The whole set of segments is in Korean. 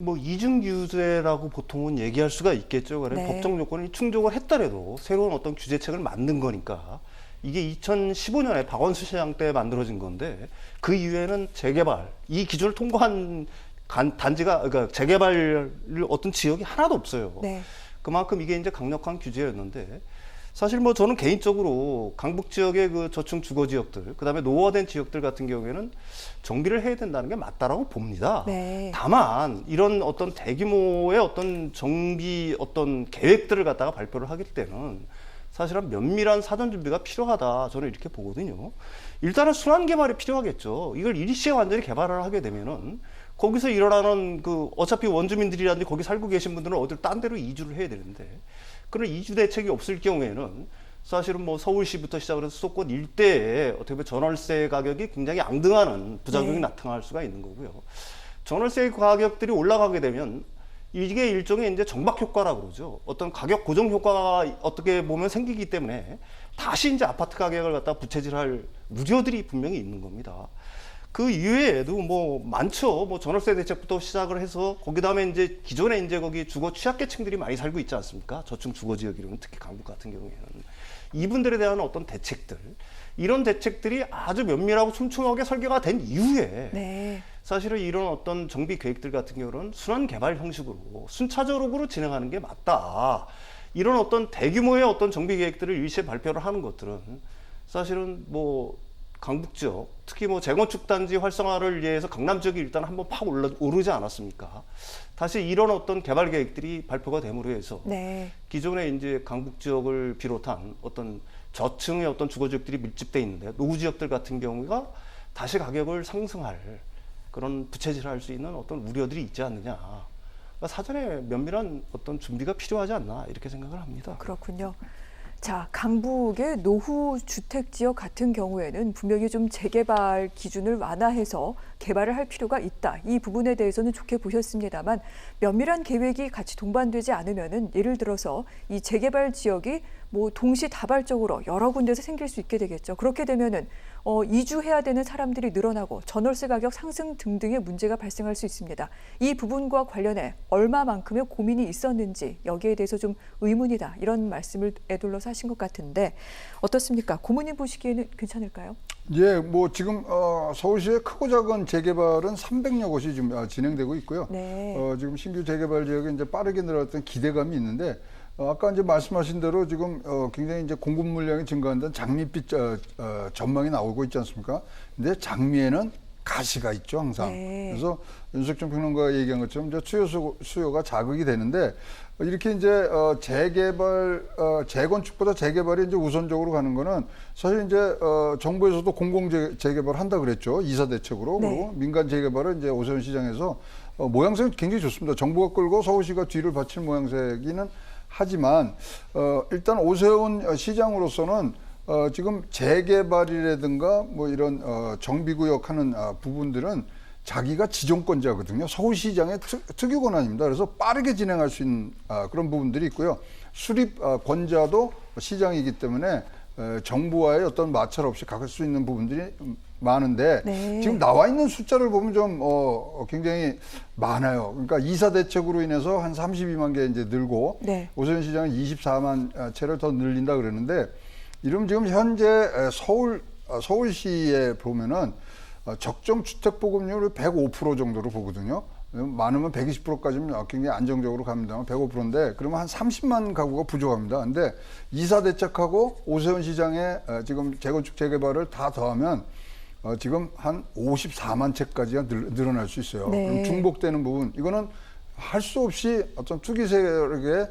뭐 이중 규제라고 보통은 얘기할 수가 있겠죠. 그래 네. 법정 요건이 충족을 했더라도 새로운 어떤 규제책을 만든 거니까 이게 2015년에 박원순 시장 때 만들어진 건데 그 이후에는 재개발 이 기준을 통과한 단지가 그러니까 재개발 어떤 지역이 하나도 없어요. 네. 그만큼 이게 이제 강력한 규제였는데 사실 뭐 저는 개인적으로 강북 지역의 그 저층 주거 지역들, 그다음에 노후화된 지역들 같은 경우에는 정비를 해야 된다는 게 맞다라고 봅니다. 네. 다만 이런 어떤 대규모의 어떤 정비 어떤 계획들을 갖다가 발표를 하기 때는 사실은 면밀한 사전 준비가 필요하다. 저는 이렇게 보거든요. 일단은 순환 개발이 필요하겠죠. 이걸 일시에 완전히 개발을 하게 되면은 거기서 일어나는 그 어차피 원주민들이라든지 거기 살고 계신 분들은 어딜 딴 데로 이주를 해야 되는데 그런 이주 대책이 없을 경우에는 사실은 뭐 서울시부터 시작을 해서 수도권 일대에 어떻게 보면 전월세 가격이 굉장히 앙등하는 부작용이 네. 나타날 수가 있는 거고요. 전월세 가격들이 올라가게 되면 이게 일종의 이제 정박 효과라고 그러죠. 어떤 가격 고정 효과가 어떻게 보면 생기기 때문에 다시 이제 아파트 가격을 갖다 부채질할 우려들이 분명히 있는 겁니다. 그 이외에도 뭐 많죠. 뭐 전월세 대책부터 시작을 해서 거기 다음에 이제 기존에 이제 거기 주거 취약계층들이 많이 살고 있지 않습니까? 저층 주거 지역이라면 특히 강북 같은 경우에는 이분들에 대한 어떤 대책들 이런 대책들이 아주 면밀하고 촘촘하게 설계가 된 이후에 네. 사실은 이런 어떤 정비 계획들 같은 경우는 순환 개발 형식으로 순차적으로 진행하는 게 맞다. 이런 어떤 대규모의 어떤 정비 계획들을 일시에 발표를 하는 것들은 사실은 뭐 강북 지역, 특히 뭐 재건축 단지 활성화를 위해서 강남 지역이 일단 한번 팍 오르지 않았습니까? 다시 이런 어떤 개발 계획들이 발표가 됨으로 해서 네. 기존에 이제 강북 지역을 비롯한 어떤 저층의 어떤 주거 지역들이 밀집돼 있는데 노후 지역들 같은 경우가 다시 가격을 상승할 그런 부채질할 수 있는 어떤 우려들이 있지 않느냐. 그러니까 사전에 면밀한 어떤 준비가 필요하지 않나 이렇게 생각을 합니다. 그렇군요. 자, 강북의 노후 주택 지역 같은 경우에는 분명히 좀 재개발 기준을 완화해서 개발을 할 필요가 있다. 이 부분에 대해서는 좋게 보셨습니다만 면밀한 계획이 같이 동반되지 않으면은 예를 들어서 이 재개발 지역이 뭐 동시다발적으로 여러 군데서 생길 수 있게 되겠죠. 그렇게 되면은 이주해야 되는 사람들이 늘어나고 전월세 가격 상승 등등의 문제가 발생할 수 있습니다. 이 부분과 관련해 얼마만큼의 고민이 있었는지 여기에 대해서 좀 의문이다. 이런 말씀을 애둘러서 하신 것 같은데 어떻습니까? 고문님 보시기에는 괜찮을까요? 예, 뭐 지금 서울시의 크고 작은 재개발은 300여 곳이 지금 진행되고 있고요. 네. 지금 신규 재개발 지역에 이제 빠르게 늘어났던 기대감이 있는데 아까 이제 말씀하신 대로 지금 굉장히 이제 공급 물량이 증가한다는 장밋빛 전망이 나오고 있지 않습니까? 근데 장미에는 가시가 있죠, 항상. 네. 그래서 윤석준 평론가가 얘기한 것처럼 이제 수요가 자극이 되는데 이렇게 이제 재개발, 재건축보다 재개발이 이제 우선적으로 가는 거는 사실 이제 정부에서도 공공 재개발 한다 그랬죠. 이사 대책으로. 네. 그리고 민간 재개발은 이제 오세훈 시장에서 모양새는 굉장히 좋습니다. 정부가 끌고 서울시가 뒤를 받칠 모양새기는 하지만 일단 오세훈 시장으로서는 지금 재개발이라든가 뭐 이런 정비구역 하는 부분들은 자기가 지정권자거든요. 서울시장의 특유 권한입니다. 그래서 빠르게 진행할 수 있는 그런 부분들이 있고요. 수립 권자도 시장이기 때문에 정부와의 어떤 마찰 없이 갈 수 있는 부분들이 많은데 네. 지금 나와 있는 숫자를 보면 좀 굉장히 많아요. 그러니까 이사 대책으로 인해서 한 32만 개 이제 늘고 네. 오세훈 시장은 24만 채를 더 늘린다 그러는데 이러면 지금 현재 서울시에 보면은 적정 주택 보급률을 105% 정도로 보거든요. 많으면 120%까지는 굉장히 안정적으로 갑니다만 105%인데 그러면 한 30만 가구가 부족합니다. 근데 이사 대책하고 오세훈 시장의 지금 재건축 재개발을 다 더하면 지금 한 54만 채까지가 늘어날 수 있어요. 네. 그럼 중복되는 부분 이거는 할 수 없이 어떤 투기 세력에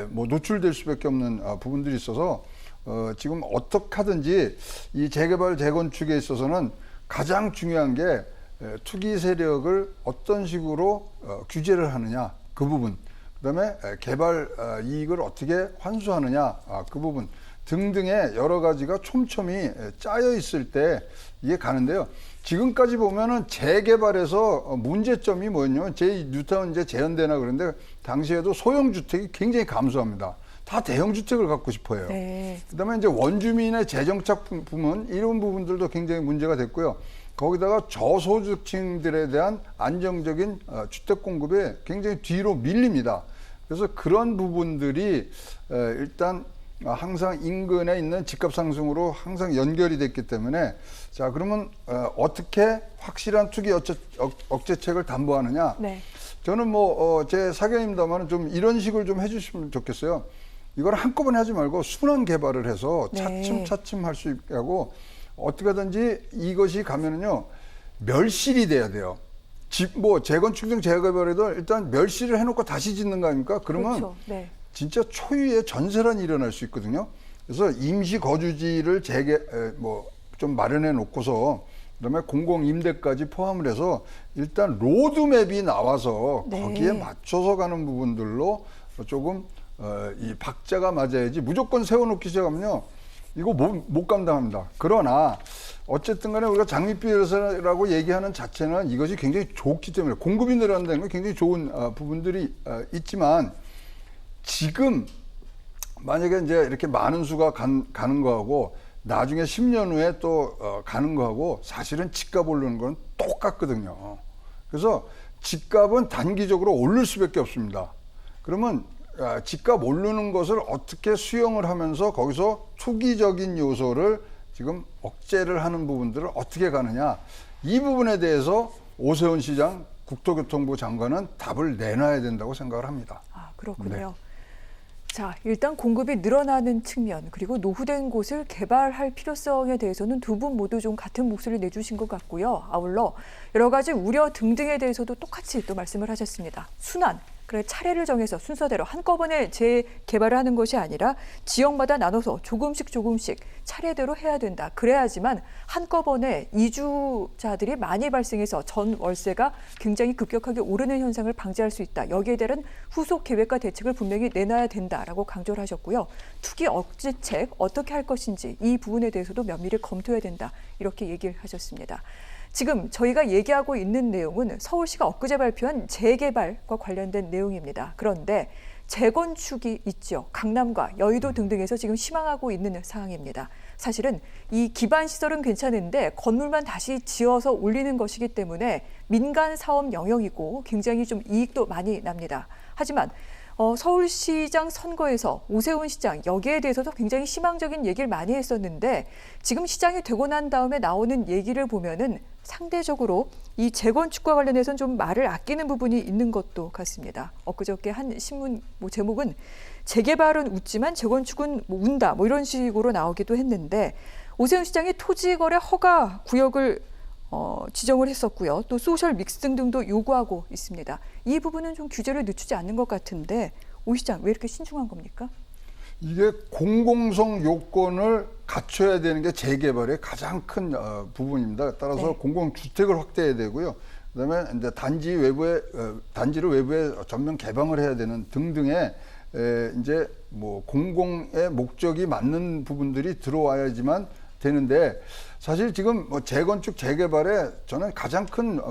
뭐 노출될 수밖에 없는 부분들이 있어서 지금 어떻게 하든지 이 재개발 재건축에 있어서는 가장 중요한 게 투기 세력을 어떤 식으로 규제를 하느냐 그 부분, 그다음에 개발 이익을 어떻게 환수하느냐 그 부분 등등의 여러 가지가 촘촘히 짜여 있을 때 이게 가는데요. 지금까지 보면은 재개발에서 문제점이 뭐였냐면 뉴타운 이제 재현대나 그런데 당시에도 소형 주택이 굉장히 감소합니다. 다 대형 주택을 갖고 싶어요. 네. 그다음에 이제 원주민의 재정착 부분 이런 부분들도 굉장히 문제가 됐고요. 거기다가 저소득층들에 대한 안정적인 주택 공급에 굉장히 뒤로 밀립니다. 그래서 그런 부분들이 일단 항상 인근에 있는 집값 상승으로 항상 연결이 됐기 때문에 자 그러면 어떻게 확실한 투기 억제책을 담보하느냐? 네. 저는 뭐 제 사견입니다만 좀 이런 식으로 좀 해주시면 좋겠어요. 이걸 한꺼번에 하지 말고 순환 개발을 해서 차츰차츰 할 수 있게 하고 어떻게 하든지 이것이 가면은요 멸실이 돼야 돼요. 집 뭐 재건축 등 재개발에도 일단 멸실을 해놓고 다시 짓는 거 아닙니까? 그러면 그렇죠. 네. 진짜 초유의 전세란이 일어날 수 있거든요. 그래서 임시 거주지를 좀 마련해 놓고서 그다음에 공공 임대까지 포함을 해서 일단 로드맵이 나와서 네. 거기에 맞춰서 가는 부분들로 조금 이 박자가 맞아야지 무조건 세워놓기 시작하면요 이거 못 감당합니다. 그러나 어쨌든 간에 우리가 장밋빛이라고 얘기하는 자체는 이것이 굉장히 좋기 때문에 공급이 늘어난다는 건 굉장히 좋은 부분들이 있지만 지금 만약에 이제 이렇게 많은 수가 가는 거하고 나중에 10년 후에 또 가는 거하고 사실은 집값 오르는 건 똑같거든요. 그래서 집값은 단기적으로 오를 수밖에 없습니다. 그러면 집값 오르는 것을 어떻게 수용을 하면서 거기서 투기적인 요소를 지금 억제를 하는 부분들을 어떻게 가느냐 이 부분에 대해서 오세훈 시장 국토교통부 장관은 답을 내놔야 된다고 생각을 합니다. 아, 그렇군요. 네. 자, 일단 공급이 늘어나는 측면 그리고 노후된 곳을 개발할 필요성에 대해서는 두 분 모두 좀 같은 목소리를 내주신 것 같고요. 아울러 여러 가지 우려 등등에 대해서도 똑같이 또 말씀을 하셨습니다. 순환, 그래 차례를 정해서 순서대로 한꺼번에 재개발을 하는 것이 아니라 지역마다 나눠서 조금씩 차례대로 해야 된다. 그래야지만 한꺼번에 이주자들이 많이 발생해서 전 월세가 굉장히 급격하게 오르는 현상을 방지할 수 있다. 여기에 대한 후속 계획과 대책을 분명히 내놔야 된다라고 강조를 하셨고요. 투기 억제책 어떻게 할 것인지 이 부분에 대해서도 면밀히 검토해야 된다. 이렇게 얘기를 하셨습니다. 지금 저희가 얘기하고 있는 내용은 서울시가 엊그제 발표한 재개발과 관련된 내용입니다. 그런데 재건축이 있죠. 강남과 여의도 등등에서 지금 희망하고 있는 상황입니다. 사실은 이 기반 시설은 괜찮은데 건물만 다시 지어서 올리는 것이기 때문에 민간 사업 영역이고 굉장히 좀 이익도 많이 납니다. 하지만 서울시장 선거에서 오세훈 시장 여기에 대해서도 굉장히 희망적인 얘기를 많이 했었는데 지금 시장이 되고 난 다음에 나오는 얘기를 보면은 상대적으로 이 재건축과 관련해서는 좀 말을 아끼는 부분이 있는 것도 같습니다. 엊그저께 한 신문 제목은 재개발은 웃지만 재건축은 운다 이런 식으로 나오기도 했는데 오세훈 시장이 토지거래 허가 구역을 지정을 했었고요. 또 소셜 믹스 등등도 요구하고 있습니다. 이 부분은 좀 규제를 늦추지 않는 것 같은데 오 시장 왜 이렇게 신중한 겁니까? 이게 공공성 요건을 갖춰야 되는 게 재개발의 가장 큰 부분입니다. 따라서 네. 공공주택을 확대해야 되고요. 그다음에 이제 단지를 외부에 전면 개방을 해야 되는 등등의 이제 뭐 공공의 목적이 맞는 부분들이 들어와야지만 되는데 사실 지금 뭐 재건축 재개발에 저는 가장 큰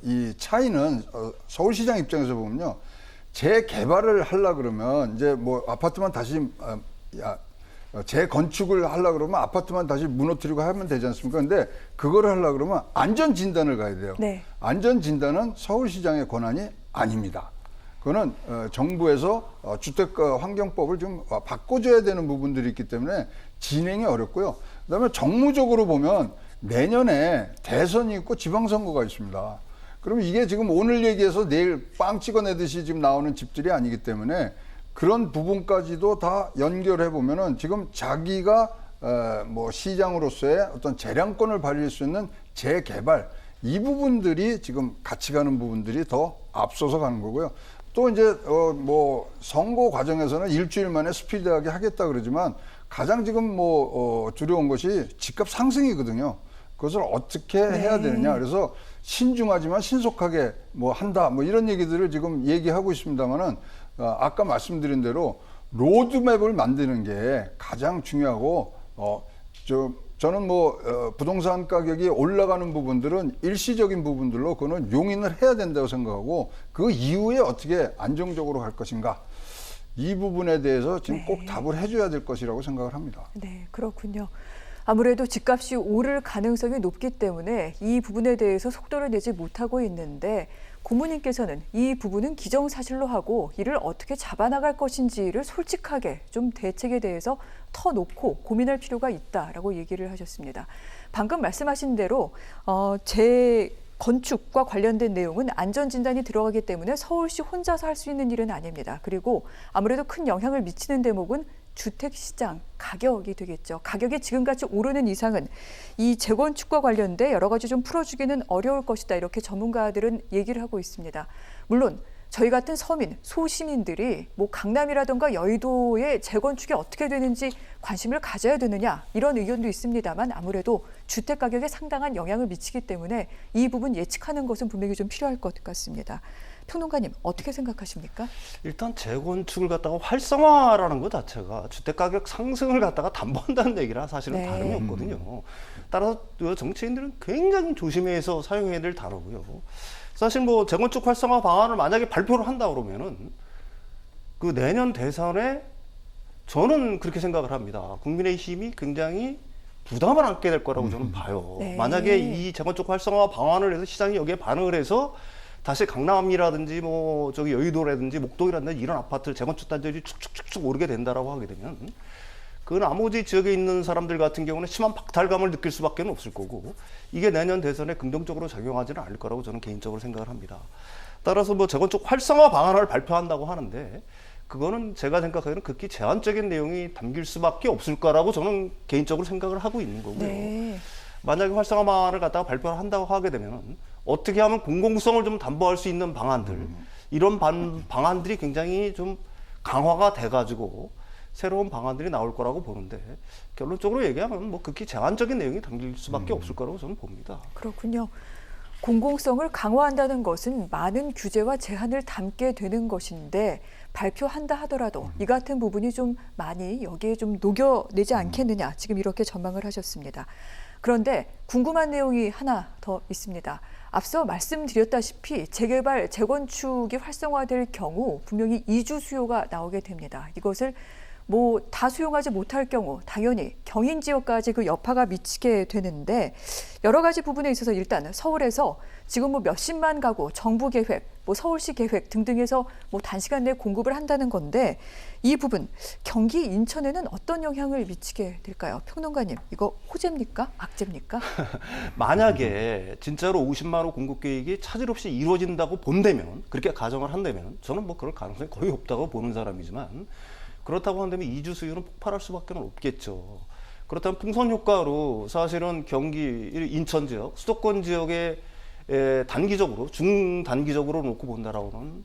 이 차이는 서울시장 입장에서 보면요. 재개발을 하려 그러면 이제 뭐 아파트만 다시 재건축을 하려 그러면 아파트만 다시 무너뜨리고 하면 되지 않습니까? 근데 그거를 하려 그러면 안전 진단을 가야 돼요. 네. 안전 진단은 서울시장의 권한이 아닙니다. 그거는 정부에서 주택가 환경법을 좀 바꿔줘야 되는 부분들이 있기 때문에 진행이 어렵고요. 그다음에 정무적으로 보면 내년에 대선이 있고 지방선거가 있습니다. 그러면 이게 지금 오늘 얘기해서 내일 빵 찍어내듯이 지금 나오는 집들이 아니기 때문에 그런 부분까지도 다 연결해 보면은 지금 자기가 뭐 시장으로서의 어떤 재량권을 발휘할 수 있는 재개발 이 부분들이 지금 같이 가는 부분들이 더 앞서서 가는 거고요. 또 이제 뭐 선거 과정에서는 일주일 만에 스피드하게 하겠다 그러지만 가장 지금 뭐 두려운 것이 집값 상승이거든요. 그것을 어떻게 해야 되느냐. 그래서 신중하지만 신속하게 뭐 한다. 뭐 이런 얘기들을 지금 얘기하고 있습니다만은 아까 말씀드린 대로 로드맵을 만드는 게 가장 중요하고 저는 뭐 부동산 가격이 올라가는 부분들은 일시적인 부분들로 그거는 용인을 해야 된다고 생각하고 그 이후에 어떻게 안정적으로 갈 것인가 이 부분에 대해서 지금 꼭 답을 해줘야 될 것이라고 생각을 합니다. 네, 그렇군요. 아무래도 집값이 오를 가능성이 높기 때문에 이 부분에 대해서 속도를 내지 못하고 있는데 고모님께서는 이 부분은 기정사실로 하고 이를 어떻게 잡아나갈 것인지를 솔직하게 좀 대책에 대해서 터놓고 고민할 필요가 있다라고 얘기를 하셨습니다. 방금 말씀하신 대로 재건축과 관련된 내용은 안전진단이 들어가기 때문에 서울시 혼자서 할 수 있는 일은 아닙니다. 그리고 아무래도 큰 영향을 미치는 대목은 주택시장 가격이 되겠죠. 가격이 지금같이 오르는 이상은 이 재건축과 관련돼 여러 가지 좀 풀어주기는 어려울 것이다. 이렇게 전문가들은 얘기를 하고 있습니다. 물론 저희 같은 서민, 소시민들이 뭐 강남이라든가 여의도의 재건축이 어떻게 되는지 관심을 가져야 되느냐 이런 의견도 있습니다만 아무래도 주택 가격에 상당한 영향을 미치기 때문에 이 부분 예측하는 것은 분명히 좀 필요할 것 같습니다. 평론가님 어떻게 생각하십니까? 일단 재건축을 갖다가 활성화라는 것 자체가 주택가격 상승을 갖다가 담보한다는 얘기랑 사실은 네. 다름이 없거든요. 따라서 정치인들은 굉장히 조심해서 사용해야 될 단어고요. 사실 뭐 재건축 활성화 방안을 만약에 발표를 한다 그러면은 그 내년 대선에 저는 그렇게 생각을 합니다. 국민의힘이 굉장히 부담을 안게 될 거라고 저는 봐요. 네. 만약에 이 재건축 활성화 방안을 해서 시장이 여기에 반응을 해서 다시 강남이라든지 뭐 저기 여의도라든지 목동이라든지 이런 아파트 재건축 단지들이 축축축축 오르게 된다라고 하게 되면 그 나머지 지역에 있는 사람들 같은 경우는 심한 박탈감을 느낄 수밖에 없을 거고 이게 내년 대선에 긍정적으로 작용하지는 않을 거라고 저는 개인적으로 생각을 합니다. 따라서 뭐 재건축 활성화 방안을 발표한다고 하는데 그거는 제가 생각하기에는 극히 제한적인 내용이 담길 수밖에 없을 거라고 저는 개인적으로 생각을 하고 있는 거고요. 네. 만약에 활성화 방안을 갖다가 발표를 한다고 하게 되면 어떻게 하면 공공성을 좀 담보할 수 있는 방안들 이런 방안들이 굉장히 좀 강화가 돼가지고 새로운 방안들이 나올 거라고 보는데 결론적으로 얘기하면 뭐 극히 제한적인 내용이 담길 수밖에 없을 거라고 저는 봅니다. 그렇군요. 공공성을 강화한다는 것은 많은 규제와 제한을 담게 되는 것인데 발표한다 하더라도 이 같은 부분이 좀 많이 여기에 좀 녹여내지 않겠느냐 지금 이렇게 전망을 하셨습니다. 그런데 궁금한 내용이 하나 더 있습니다. 앞서 말씀드렸다시피 재개발, 재건축이 활성화될 경우 분명히 이주 수요가 나오게 됩니다. 이것을 뭐 다 수용하지 못할 경우 당연히 경인 지역까지 그 여파가 미치게 되는데 여러 가지 부분에 있어서 일단 서울에서 지금 뭐 몇십만 가구 정부 계획, 뭐 서울시 계획 등등해서 뭐 단시간 내에 공급을 한다는 건데 이 부분 경기 인천에는 어떤 영향을 미치게 될까요? 평론가님 이거 호재입니까? 악재입니까? 만약에 진짜로 50만 호 공급 계획이 차질 없이 이루어진다고 본다면 그렇게 가정을 한다면 저는 뭐 그럴 가능성이 거의 없다고 보는 사람이지만 그렇다고 한다면 이주 수요는 폭발할 수밖에 없겠죠. 그렇다면 풍선 효과로 사실은 경기, 인천 지역, 수도권 지역에 단기적으로, 중단기적으로 놓고 본다라고는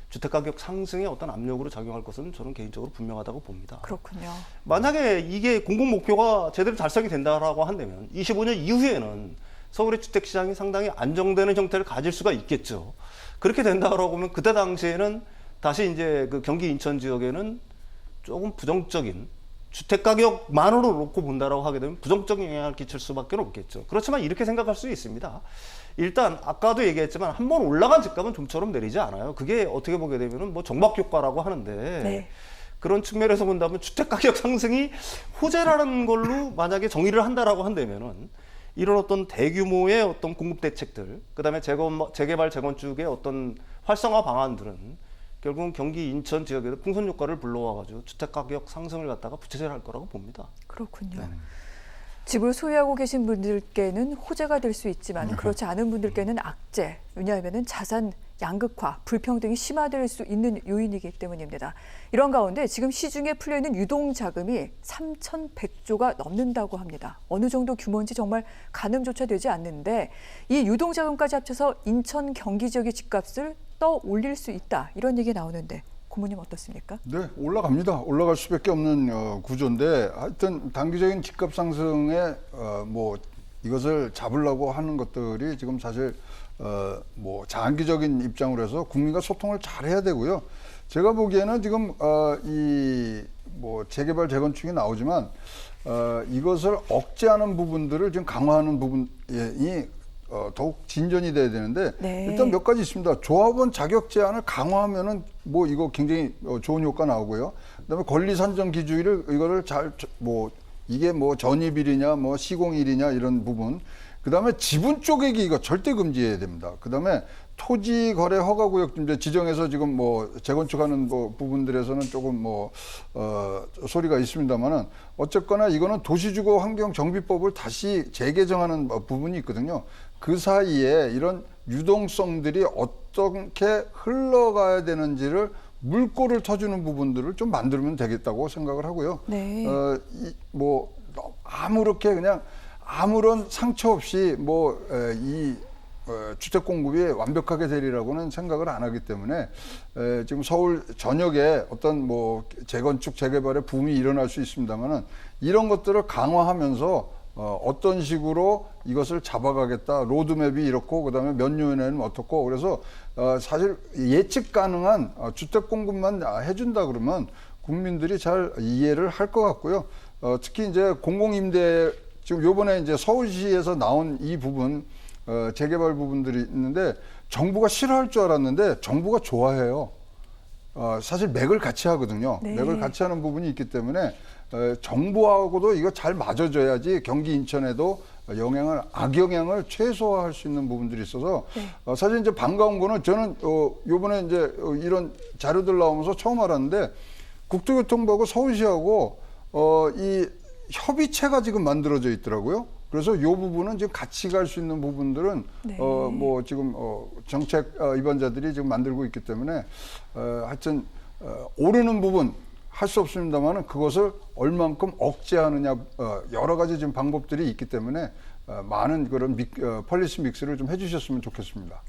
주택가격 상승에 어떤 압력으로 작용할 것은 저는 개인적으로 분명하다고 봅니다. 그렇군요. 만약에 이게 공급 목표가 제대로 달성이 된다라고 한다면 25년 이후에는 서울의 주택시장이 상당히 안정되는 형태를 가질 수가 있겠죠. 그렇게 된다라고 하면 그때 당시에는 다시 이제 그 경기 인천 지역에는 조금 부정적인 주택가격만으로 놓고 본다라고 하게 되면 부정적인 영향을 끼칠 수밖에 없겠죠. 그렇지만 이렇게 생각할 수 있습니다. 일단 아까도 얘기했지만 한번 올라간 집값은 좀처럼 내리지 않아요. 그게 어떻게 보게 되면 뭐 정박 효과라고 하는데 네. 그런 측면에서 본다면 주택가격 상승이 호재라는 걸로 만약에 정의를 한다라고 한다면은 이런 어떤 대규모의 어떤 공급 대책들, 그다음에 재개발 재건축의 어떤 활성화 방안들은 결국은 경기 인천 지역에도 풍선 효과를 불러와가지고 주택가격 상승을 갖다가 부채질할 거라고 봅니다. 그렇군요. 네. 집을 소유하고 계신 분들께는 호재가 될 수 있지만 그렇지 않은 분들께는 악재. 왜냐하면 자산 양극화, 불평등이 심화될 수 있는 요인이기 때문입니다. 이런 가운데 지금 시중에 풀려있는 유동자금이 3,100조가 넘는다고 합니다. 어느 정도 규모인지 정말 가늠조차 되지 않는데 이 유동자금까지 합쳐서 인천 경기 지역의 집값을 떠올릴 수 있다. 이런 얘기 나오는데 고모님 어떻습니까? 네, 올라갑니다. 올라갈 수밖에 없는 구조인데 하여튼 단기적인 집값 상승에 뭐 이것을 잡으려고 하는 것들이 지금 사실 뭐 장기적인 입장으로 해서 국민과 소통을 잘 해야 되고요. 제가 보기에는 지금 이 뭐 재개발 재건축이 나오지만 이것을 억제하는 부분들을 지금 강화하는 부분이 더욱 진전이 돼야 되는데 네. 일단 몇 가지 있습니다. 조합원 자격 제한을 강화하면은 뭐 이거 굉장히 좋은 효과 나오고요. 그다음에 권리 산정 기준을 이거를 잘 뭐 이게 뭐 전입일이냐 뭐 시공일이냐 이런 부분. 그다음에 지분 쪼개기 이거 절대 금지해야 됩니다. 그다음에 토지 거래 허가 구역 이제 지정해서 지금 뭐 재건축하는 뭐 부분들에서는 조금 뭐 소리가 있습니다만은 어쨌거나 이거는 도시주거 환경 정비법을 다시 재개정하는 부분이 있거든요. 그 사이에 이런 유동성들이 어떻게 흘러가야 되는지를 물꼬를 터주는 부분들을 좀 만들면 되겠다고 생각을 하고요. 네. 뭐 아무렇게 그냥 아무런 상처 없이 주택 공급이 완벽하게 되리라고는 생각을 안 하기 때문에 지금 서울 전역에 어떤 뭐 재건축 재개발의 붐이 일어날 수 있습니다만은 이런 것들을 강화하면서 어떤 식으로 이것을 잡아가겠다 로드맵이 이렇고 그다음에 몇 년에는 어떻고 그래서 사실 예측 가능한 주택 공급만 해준다 그러면 국민들이 잘 이해를 할 것 같고요. 특히 이제 공공임대 지금 요번에 이제 서울시에서 나온 이 부분 재개발 부분들이 있는데 정부가 싫어할 줄 알았는데 정부가 좋아해요. 사실 맥을 같이 하거든요. 네. 맥을 같이 하는 부분이 있기 때문에 정부하고도 이거 잘 맞아줘야지 경기 인천에도 악영향을 최소화할 수 있는 부분들이 있어서 네. 사실 이제 반가운 거는 저는 요번에 이제 이런 자료들 나오면서 처음 알았는데 국토교통부하고 서울시하고 이 협의체가 지금 만들어져 있더라고요. 그래서 이 부분은 지금 같이 갈 수 있는 부분들은 네. 뭐 지금 정책 입안자들이 지금 만들고 있기 때문에 하여튼 오르는 부분 할 수 없습니다만은 그것을 얼만큼 억제하느냐 여러 가지 지금 방법들이 있기 때문에 많은 그런 폴리시 믹스를 좀 해주셨으면 좋겠습니다.